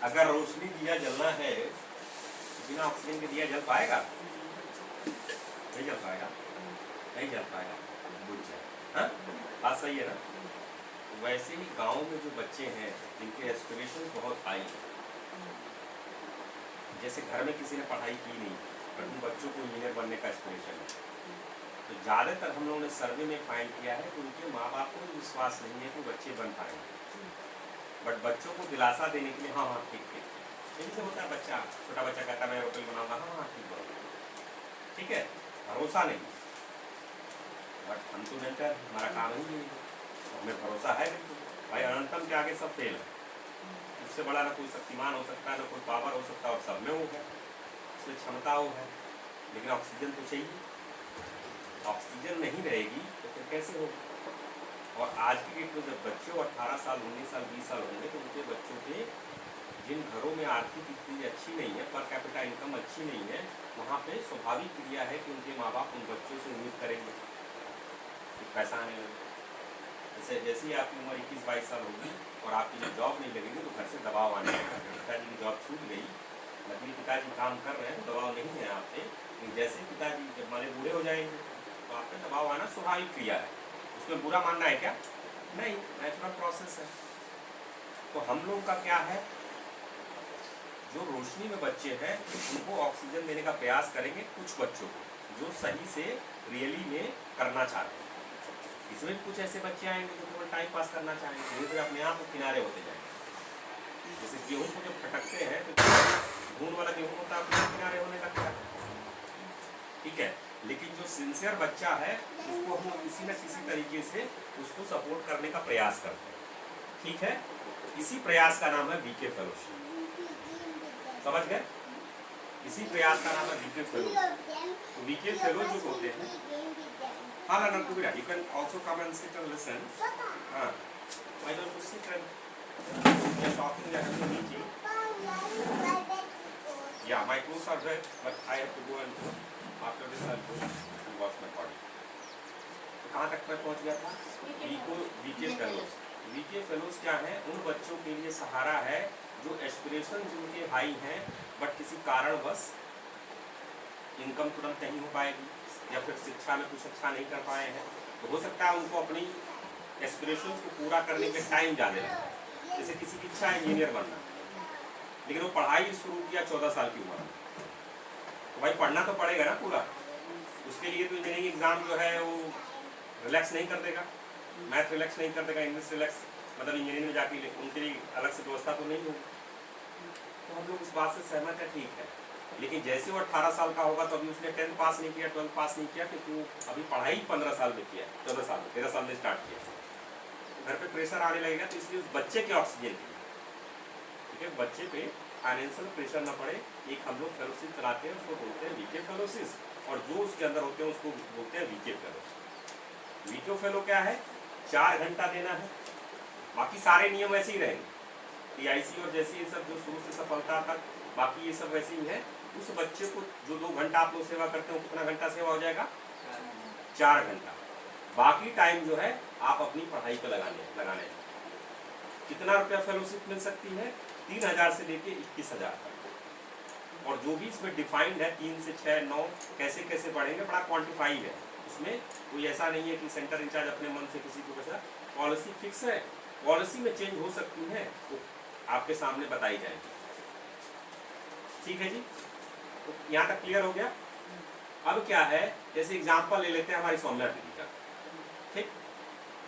अगर रोशनी दिया जलना है, बिना ऑक्सीजन के दिया जल पाएगा? नहीं जल पाएगा, नहीं जल पाएगा, बुझ जाए। हाँ, बात सही है ना? वैसे ही गांव में जो बच्चे हैं जिनके एस्पिरेशन बहुत हाई है, जैसे घर में किसी ने पढ़ाई की नहीं पर उन बच्चों को इंजीनियर बनने का एस्पिरेशन है, तो ज़्यादातर हम लोगों ने सर्वे में फाइंड किया है कि उनके माँ बाप को विश्वास नहीं है कि बच्चे बन पाएंगे, बट बच्चों को दिलासा देने के लिए हाँ हाँ ठीक ठीक, यही से होता है। बच्चा, छोटा बच्चा कहता है मैं होटल बनाऊंगा, हाँ हाँ ठीक है, ठीक है, भरोसा नहीं। बट हम तो मेंटर, हमारा काम ही नहीं है, हमें भरोसा है बिल्कुल भाई, अनंतम के आगे सब फेल है, उससे बड़ा ना कोई शक्तिमान हो सकता है, ना कोई पावर हो सकता है, और सब में वो है, उसमें क्षमता वो है, लेकिन ऑक्सीजन तो चाहिए। ऑक्सीजन नहीं रहेगी तो फिर कैसे होगा? और आज की डेट में जब बच्चों 18 साल 19 साल 20 साल होंगे तो उनके बच्चों के जिन घरों में आर्थिक स्थिति अच्छी नहीं है, पर कैपिटा इनकम अच्छी नहीं है, वहाँ पे स्वाभाविक क्रिया है कि उनके माँ बाप उन बच्चों से उम्मीद करेंगे कि पैसा आने लगे। जैसे जैसे ही आपकी उम्र 21-22 साल होगी और आपकी जब जॉब नहीं लगेगी तो घर से दबाव आने लगेगा। पिताजी की जॉब छूट गई, लेकिन पिताजी काम कर रहे हैं तो दबाव नहीं है आप पे, लेकिन जैसे पिताजी जब माने बूढ़े हो जाएंगे तो आप पे दबाव आना स्वाभाविक क्रिया है। उसमें बुरा मानना है क्या? नहीं, नेचुरल प्रोसेस है। तो हम लोग का क्या है, जो रोशनी में बच्चे हैं उनको ऑक्सीजन देने का प्रयास करेंगे, कुछ बच्चों को जो सही से रियली में करना चाहते हैं। इसमें कुछ ऐसे बच्चे आएंगे जो केवल टाइम पास करना चाहेंगे, धीरे धीरे अपने आप किनारे होते जाएंगे। जैसे गेहूँ को जब फटकते हैं तो घून वाला गेहूँ होता है, अपने किनारे होने लगता है, ठीक है। लेकिन जो सिंसियर बच्चा है उसको हम किसी न किसी तरीके से उसको सपोर्ट करने का प्रयास करते हैं, ठीक है। इसी प्रयास का नाम है वीके फेलोशिप, समझ गए? इसी प्रयास का नाम है वीके फेलो। तो वीके फेलो जो होते हैं, हाँ ना Kubira, you can also come and sit and listen. Why don't you sit and we are talking, we are having a meeting. Yeah, my clothes are wet, but I have to go and after this I'll go and wash my body. तो कहाँ तक मैं पहुँच गया था? VK fellows. VK fellows क्या है? उन बच्चों के लिए सहारा है जो एस्पिरेशन जिनके हाई हैं बट किसी कारणवश इनकम तुरंत नहीं हो पाएगी या फिर शिक्षा में कुछ अच्छा नहीं कर पाए हैं, तो हो सकता है उनको अपनी एस्पिरेशंस को पूरा करने के टाइम ज़्यादा लगता है। जैसे किसी की इच्छा है इंजीनियर बनना, लेकिन वो पढ़ाई शुरू किया 14 साल की उम्र में, तो भाई पढ़ना तो पड़ेगा ना पूरा। उसके लिए तो इंजीनियरिंग एग्ज़ाम जो है वो रिलैक्स नहीं कर देगा, मैथ रिलैक्स नहीं कर देगा, इंग्लिश रिलैक्स, मतलब इंजीनियरिंग में जाके उनके लिए अलग से व्यवस्था तो नहीं होगी। तो हम लोग इस बात से सहमत है, ठीक है। लेकिन जैसे वो 18 साल का होगा तो अभी उसने 10th पास नहीं किया, 12th पास नहीं किया, क्योंकि वो अभी पढ़ाई 15 साल में किया, 14 साल में, 13 साल में स्टार्ट किया, घर पे प्रेशर आने लगेगा। तो इसलिए उस बच्चे के ऑक्सीजन के लिए, ठीक है, बच्चे पे फाइनेंशियल प्रेशर ना पड़े, एक हम लोग फेलोशिप चलाते हैं, उसको बोलते हैं वीके फेलोशिप, और जो उसके अंदर होते हैं उसको बोलते हैं वीके फेलोशिप। वीके फेलो क्या है? 4 घंटा देना है, बाकी सारे नियम ऐसे ही रहेंगे, टीआईसी और जैसे ये सब जो शुरू से सफलता तक बाकी ये सब वैसे ही है। उस बच्चे को जो 2 घंटा आप लोग सेवा करते हो, कितना घंटा सेवा हो जाएगा? 4 घंटा। बाकी टाइम जो है आप अपनी पढ़ाई पे लगाने कितना रुपया फेलोशिप मिल सकती है? 3000 से लेके 21,000 तक। और जो भी इसमें डिफाइंड है 3 से 6 9 कैसे कैसे बढ़ेंगे, बड़ा क्वान्टिफाइड है, उसमें कोई ऐसा नहीं है कि सेंटर इंचार्ज अपने मन से किसी को कैसा। पॉलिसी फिक्स है, पॉलिसी में चेंज हो सकती है, तो आपके सामने बताई जाएगी, ठीक है जी। तो यहाँ तक क्लियर हो गया। अब क्या है, जैसे एग्जांपल ले लेते हैं हमारी सौम्या दीदी का, ठीक।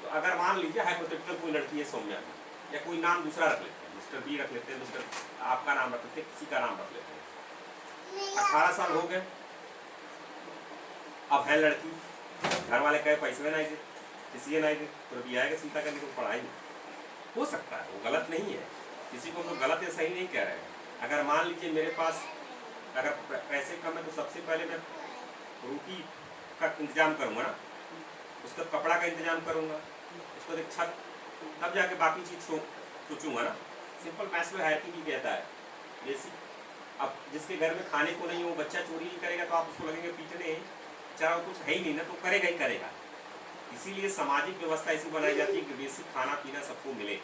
तो अगर मान लीजिए हाइपोथेटिकल कोई लड़की है सौम्या की, या कोई नाम दूसरा रख लेते हैं, मिस्टर बी रख लेते हैं, मिस्टर आपका नाम रख लेते हैं, किसी का नाम रख लेते हैं। 18 साल हो गए, अब है लड़की, घर वाले कहे पैसे नहीं दे, किसी नहीं दे, तो अभी आएगा चिंता करने को, पढ़ाई हो सकता है, वो गलत नहीं है, किसी को तो गलत या सही नहीं कह रहे हैं। अगर मान लीजिए मेरे पास अगर पैसे कम है तो सबसे पहले मैं रोटी का इंतजाम करूँगा ना, उसका कपड़ा का इंतजाम करूँगा, उसको एक छत, तब जाके बाकी चीज़ सोचूंगा ना। सिंपल मैथ्स में हायरार्की भी कहता है बेसिक। अब जिसके घर में खाने को नहीं हो, बच्चा चोरी नहीं करेगा तो आप उसको लगेंगे पीटने, चाहे कुछ है ही नहीं ना, तो करेगा ही करेगा। इसीलिए सामाजिक व्यवस्था ऐसी बनाई जाती है कि बेसिक खाना पीना सबको मिले,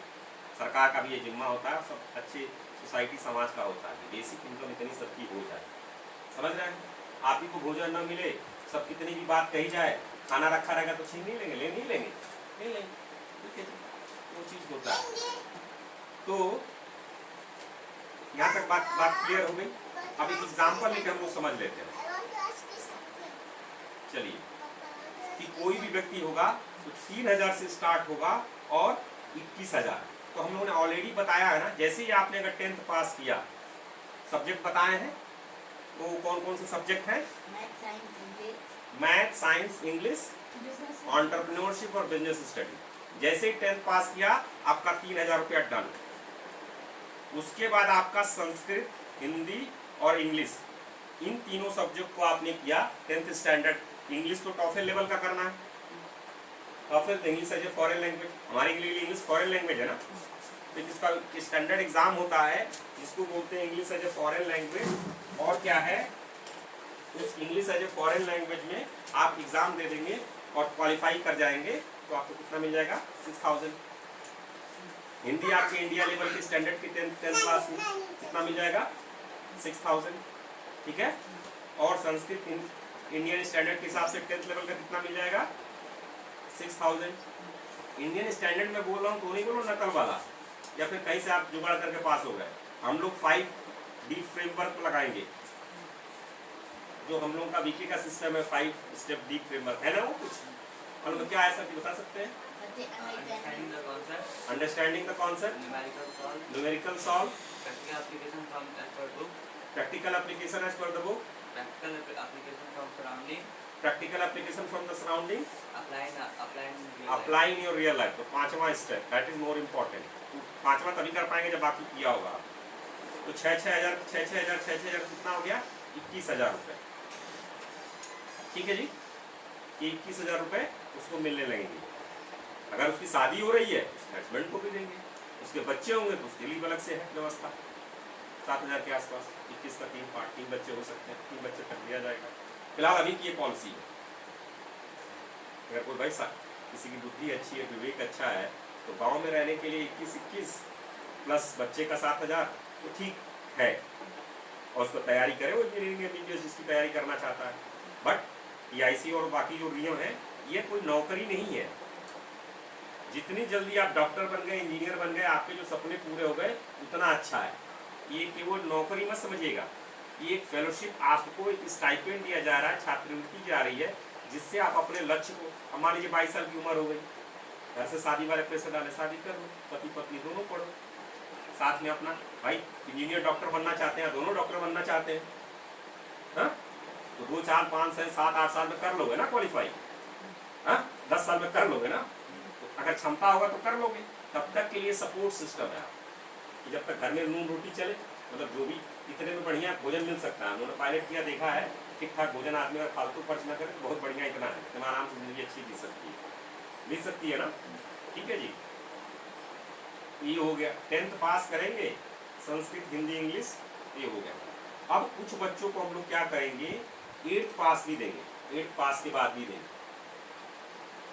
सरकार का भी ये जिम्मा होता है, सब अच्छे सोसाइटी समाज का होता है, बेसिक इनकम इतनी सबकी हो जाए। समझ रहे हैं? आप ही को भोजन न मिले, सब कितनी भी बात कही जाए, खाना रखा रहेगा तो छीन नहीं लेंगे, ले नहीं लेंगे, नहीं लेंगे, ठीक है, वो चीज़ होता है। तो यहाँ तक बात क्लियर हो गई। अब एक एग्जाम्पल लेकर हम लोग समझ लेते हैं। चलिए, कि कोई भी व्यक्ति होगा तो 3000 से स्टार्ट होगा और 21,000। तो हम लोगों ने ऑलरेडी बताया है ना, जैसे ही आपने अगर 10th पास किया, सब्जेक्ट बताए हैं, तो कौन कौन से सब्जेक्ट हैं? मैथ, साइंस, इंग्लिश, एंटरप्रेन्योरशिप और बिजनेस स्टडी। जैसे ही 10th पास किया, आपका 3000 रुपया डन। उसके बाद आपका संस्कृत, हिंदी और इंग्लिश, इन तीनों सब्जेक्ट को आपने किया 10th स्टैंडर्ड। इंग्लिश तो टॉफल लेवल का करना है, TOEFL English as a foreign language, हमारे लिए इंग्लिश फॉरेन लैंग्वेज है ना, तो जिसका स्टैंडर्ड एग्जाम होता है जिसको बोलते हैं English as a foreign language. और क्या है, उस English as a foreign language में आप एग्जाम दे देंगे और क्वालिफाई कर जाएंगे तो आपको कितना मिल जाएगा? 6000। हिंदी आपके इंडिया लेवल के स्टैंडर्ड की 10th क्लास में कितना मिल जाएगा? 6000, ठीक है। और संस्कृत इंडियन स्टैंडर्ड के हिसाब से 10th लेवल का कितना मिल जाएगा? 6000। इंडियन स्टैंडर्ड में बोल रहा हूँ तो नहीं बोलो नकल वाला, या फिर कहीं से आप जुगाड़ करके पास हो गए। हम लोग 5D फ्रेमवर्क लगाएंगे, जो हम लोग का वीके का सिस्टम है, 5 स्टेप डीप फ्रेमवर्क है ना, वो कुछ हम लोग क्या है सर बता सकते हैं? Understanding the concept, numerical solve, practical application as per the book, practical application from the surrounding, apply in your real life। तो 5वां step, that is more important। 5वां तभी कर पाएंगे जब बाकी किया होगा। तो 6,000 कितना हो गया? 21,000 रुपए, ठीक है जी। 21,000 रुपए उसको मिलने लगेंगे। अगर उसकी शादी हो रही है उसके हस्बैंड को भी देंगे, उसके बच्चे होंगे तो उसके लिए अलग से है व्यवस्था। 7,000 के आसपास, 21 का 3 पार्ट, 3 बच्चे हो सकते हैं, 3 बच्चे तक दिया जाएगा। फिलहाल अभी की ये पॉलिसी है। अगर कोई भाई किसी की बुद्धि अच्छी है, विवेक अच्छा है, तो गांव में रहने के लिए 21 प्लस बच्चे का 7,000 तो ठीक है, और उसको तैयारी करे वो इंजीनियरिंग एमबीबीएस जिसकी तैयारी करना चाहता है। बट EIC और बाकी जो नियम है, ये कोई नौकरी नहीं है। जितनी जल्दी आप डॉक्टर बन गए, इंजीनियर बन गए, आपके जो सपने पूरे हो गए, उतना अच्छा है। ये केवल नौकरी मत समझिएगा, ये एक फेलोशिप, आपको एक स्टाइपेंड दिया जा रहा है, छात्रवृत्ति जा रही है, जिससे आप अपने लक्ष्य को, अब मान लीजिए 22 साल की उम्र हो गई, घर से शादी वाले प्रेशर डाले, शादी कर लो, पति पत्नी दोनों पढ़ो साथ में अपना। भाई इंजीनियर डॉक्टर बनना चाहते हैं, दोनों डॉक्टर बनना चाहते हैं, हाँ, तो 2, 4, 5, 6, 7, 8 साल में कर लोगे ना क्वालिफाई, हाँ, 10 साल में कर लोगे ना, तो अगर क्षमता होगा तो कर लोगे। तब तक के लिए सपोर्ट सिस्टम है कि जब तक घर में नून रोटी चले, मतलब जो भी इतने में बढ़िया भोजन मिल सकता है। उन्होंने पायलट किया, देखा है, ठीक ठाक भोजन आदमी अगर फालतू खर्च ना करे तो बहुत बढ़िया इतना है, इतना आराम से जिंदगी अच्छी बीत सकती है ना, ठीक है जी। ये हो गया, 10th पास करेंगे, संस्कृत, हिंदी, इंग्लिश, ये हो गया। अब कुछ बच्चों को हम लोग क्या करेंगे, 8th पास भी देंगे, 8th पास के बाद भी देंगे,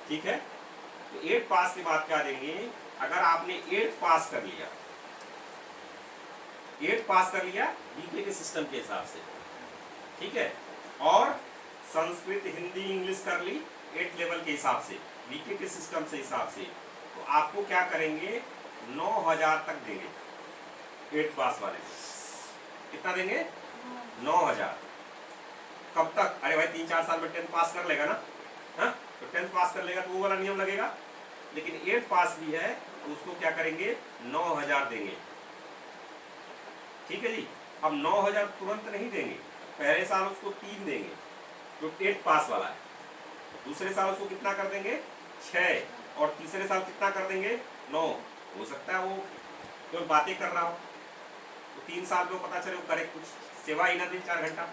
ठीक है। तो 8th पास के बाद क्या देंगे, अगर आपने 8th पास कर लिया, 8th पास कर लिया बीके के सिस्टम के हिसाब से, ठीक है, और संस्कृत, हिंदी, इंग्लिश कर ली 8th लेवल के हिसाब से, बीके के सिस्टम से हिसाब से, तो आपको क्या करेंगे, 9,000 तक देंगे 8th पास वाले। कितना देंगे? 9,000। कब तक? अरे भाई 3-4 साल में 10th पास कर लेगा ना, हाँ, तो 10th पास कर लेगा तो वो वाला नियम लगेगा। लेकिन 8th पास भी है तो उसको क्या करेंगे, 9,000 देंगे, ठीक है जी। अब 9,000 तुरंत नहीं देंगे, पहले साल उसको 3 देंगे जो 8th पास वाला है, दूसरे साल उसको कितना कर देंगे, 6, और तीसरे साल कितना कर देंगे, 9। हो सकता है वो कोई बातें कर रहा हो तो 3 साल में पता चले वो करे कुछ सेवा ही ना दे 4 घंटा,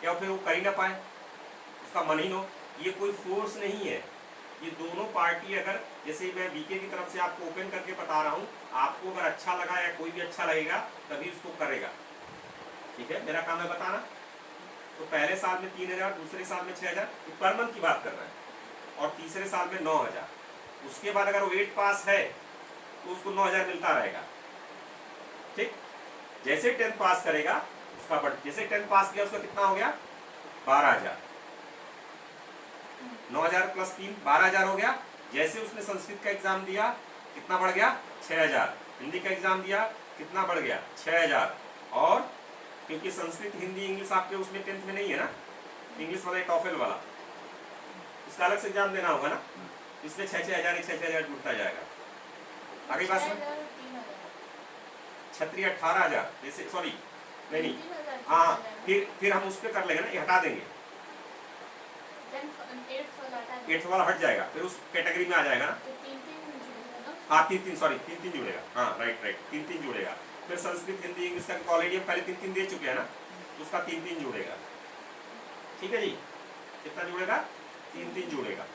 या फिर वो कर ही ना पाए, उसका मन ही हो। ये कोई फोर्स नहीं है, ये दोनों पार्टी, अगर जैसे मैं बीके की तरफ से आपको ओपन करके बता रहा हूँ, आपको अगर अच्छा लगा या कोई भी अच्छा लगेगा तभी उसको करेगा, ठीक है, मेरा काम है बताना। तो पहले साल में 3,000, दूसरे साल में 6,000, पर मंथ की बात कर रहा है, और तीसरे साल में 9,000। उसके बाद अगर वो 8 पास है तो उसको 9,000 मिलता रहेगा। ठीक, जैसे 10th पास करेगा उसका बढ़, जैसे 10th पास किया उसका कितना हो गया 12,000, 9,000 प्लस 3 12,000 हो गया। जैसे उसने संस्कृत का एग्जाम दिया कितना बढ़ गया 6,000, हिंदी का एग्जाम दिया कितना बढ़ गया 6,000, और क्योंकि संस्कृत हिंदी इंग्लिश आपके उसमें 10th में नहीं है ना, इंग्लिश वाला टॉफल वाला, इसका अलग से एग्जाम देना होगा ना, इसलिए 6,000 जुड़ता जाएगा। आगे बात सुन, छत्री 18,000, जैसे सॉरी नहीं हाँ, फिर हम उस पर कर लेंगे ना, ये हटा देंगे, 8th वाला हट जाएगा, फिर उस कैटेगरी में आ जाएगा ना। हाँ 3 सॉरी 3 जुड़ेगा, हाँ राइट 3 जुड़ेगा। फिर संस्कृत हिंदी इंग्लिश का ऑलरेडी हम पहले 3 दे चुके हैं ना, तो उसका 3 जुड़ेगा। ठीक है जी, कितना जुड़ेगा 3 जुड़ेगा।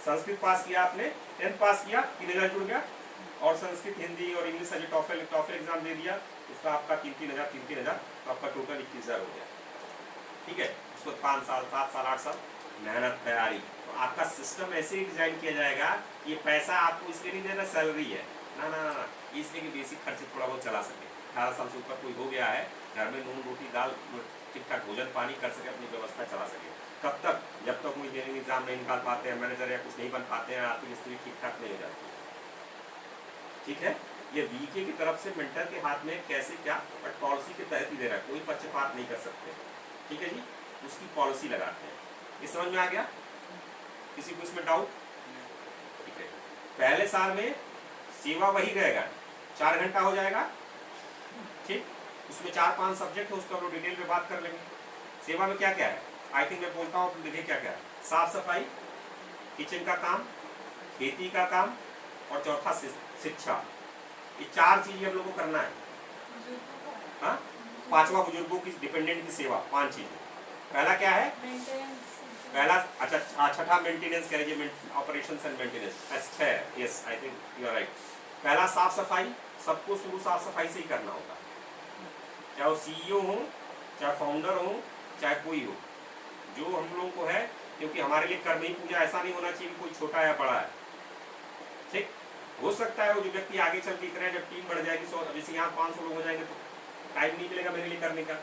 संस्कृत पास किया आपने, 10th पास किया 3,000 जुड़ गया, और संस्कृत हिंदी और इंग्लिश का जो टॉफल एग्जाम दे दिया उसका आपका 3,000 तो आपका टोटल 21,000 हो गया। ठीक है, उसको 5 साल 7 साल 8 साल मेहनत तैयारी, तो आपका सिस्टम ऐसे ही डिजाइन किया जाएगा, ये पैसा आपको इसलिए नहीं देना सैलरी है ना ना ना, इसलिए कि बेसिक खर्चे थोड़ा बहुत चला सके। 18 साल से ऊपर कोई हो गया है, घर में नून रोटी दाल ठीक ठाक भोजन पानी कर सके, अपनी व्यवस्था चला सके। कब तक, जब तक कोई एग्जाम नहीं निकाल पाते हैं, मैनेजर या कुछ नहीं बन पाते हैं, आर्थिक स्थिति ठीक ठाक नहीं हो जाती। ठीक है, ये वीके की तरफ से मेंटर के हाथ में कैसे क्या, बट पॉलिसी के तहत ही दे रहा है, कोई पक्षपात नहीं कर सकते। ठीक है जी, उसकी पॉलिसी लगाते हैं। ये समझ में आ गया, किसी को इसमें डाउट? ठीक है, पहले साल में सेवा वही रहेगा, 4 घंटा हो जाएगा। ठीक, उसमें 4-5 सब्जेक्ट है, उसको हम लोग डिटेल में बात कर लेंगे। सेवा में क्या क्या है, आई थिंक मैं बोलता हूँ, देखिए क्या क्या है, साफ सफाई, किचन का काम, खेती का काम, और चौथा शिक्षा। ये 4 चीजें हम लोग को करना है। हाँ, 5वां बुजुर्गों की डिपेंडेंट की सेवा, 5 चीजें। पहला क्या है, पहला अच्छा छठा मेंटेनेंस कह लीजिए, ऑपरेशंस एंड मेंटेनेंस, अच्छा है, yes I think you are right. पहला साफ सफाई, सबको शुरू साफ सफाई से ही करना होगा, चाहे वो सीईओ हो, चाहे फाउंडर हो, चाहे कोई हो, जो हम लोगों को है, क्योंकि हमारे लिए कर्म ही पूजा ऐसा नहीं होना चाहिए कोई छोटा या बड़ा है। ठीक, हो सकता है वो जो व्यक्ति आगे चल के करे, जब टीम बढ़ जाएगी, 100 जैसे यहाँ 500 लोग हो जाएंगे तो टाइम नहीं मिलेगा मेरे लिए करने का,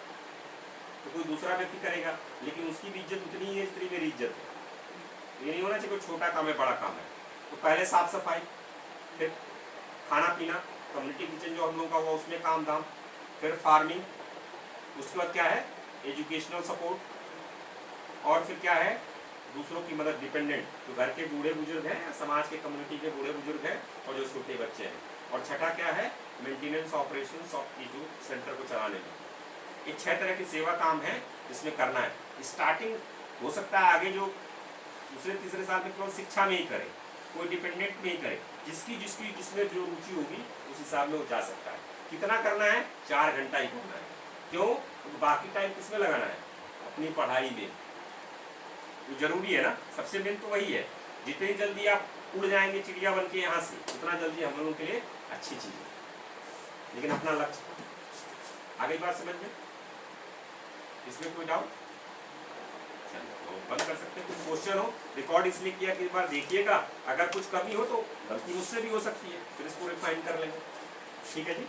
तो कोई दूसरा व्यक्ति करेगा, लेकिन उसकी भी इज्जत उतनी ही है जितनी मेरी इज्जत है। ये नहीं होना चाहिए कोई छोटा काम है बड़ा काम है। तो पहले साफ सफाई, फिर खाना पीना, कम्युनिटी किचन जो हम लोग का हुआ उसमें काम धाम, फिर फार्मिंग, उसके बाद क्या है एजुकेशनल सपोर्ट, और फिर क्या है दूसरों की मदद, डिपेंडेंट, जो घर के बूढ़े बुजुर्ग हैं, समाज के कम्युनिटी के बूढ़े बुजुर्ग हैं, और जो छोटे बच्चे हैं। और छठा क्या है मेंटेनेंस ऑपरेशंस ऑफ जो सेंटर को चलाने में। ये 6 तरह की सेवा काम है जिसमें करना है। स्टार्टिंग हो सकता है आगे जो दूसरे तीसरे साल में केवल शिक्षा में ही करे, कोई डिपेंडेंट में ही करे, जिसमें जो रुचि होगी उस हिसाब में वो जा सकता है। कितना करना है 4 घंटा ही करना है। क्यों, तो बाकी टाइम किसमें लगाना है, अपनी पढ़ाई में। तो जरूरी है ना, सबसे मेन तो वही है। जितनी जल्दी आप उड़ जाएंगे चिड़िया बन के यहाँ से, उतना जल्दी हम लोगों के लिए अच्छी चीज है, लेकिन अपना लक्ष्य। आगे बात समझ में, इसमें कोई डाउट? चलो बंद कर सकते हैं। कुछ क्वेश्चन हो, रिकॉर्ड इसलिए किया कि एक बार देखिएगा, अगर कुछ कमी हो तो गलती मुझसे भी हो सकती है, फिर इसको रिफाइन कर लेंगे। ठीक है जी।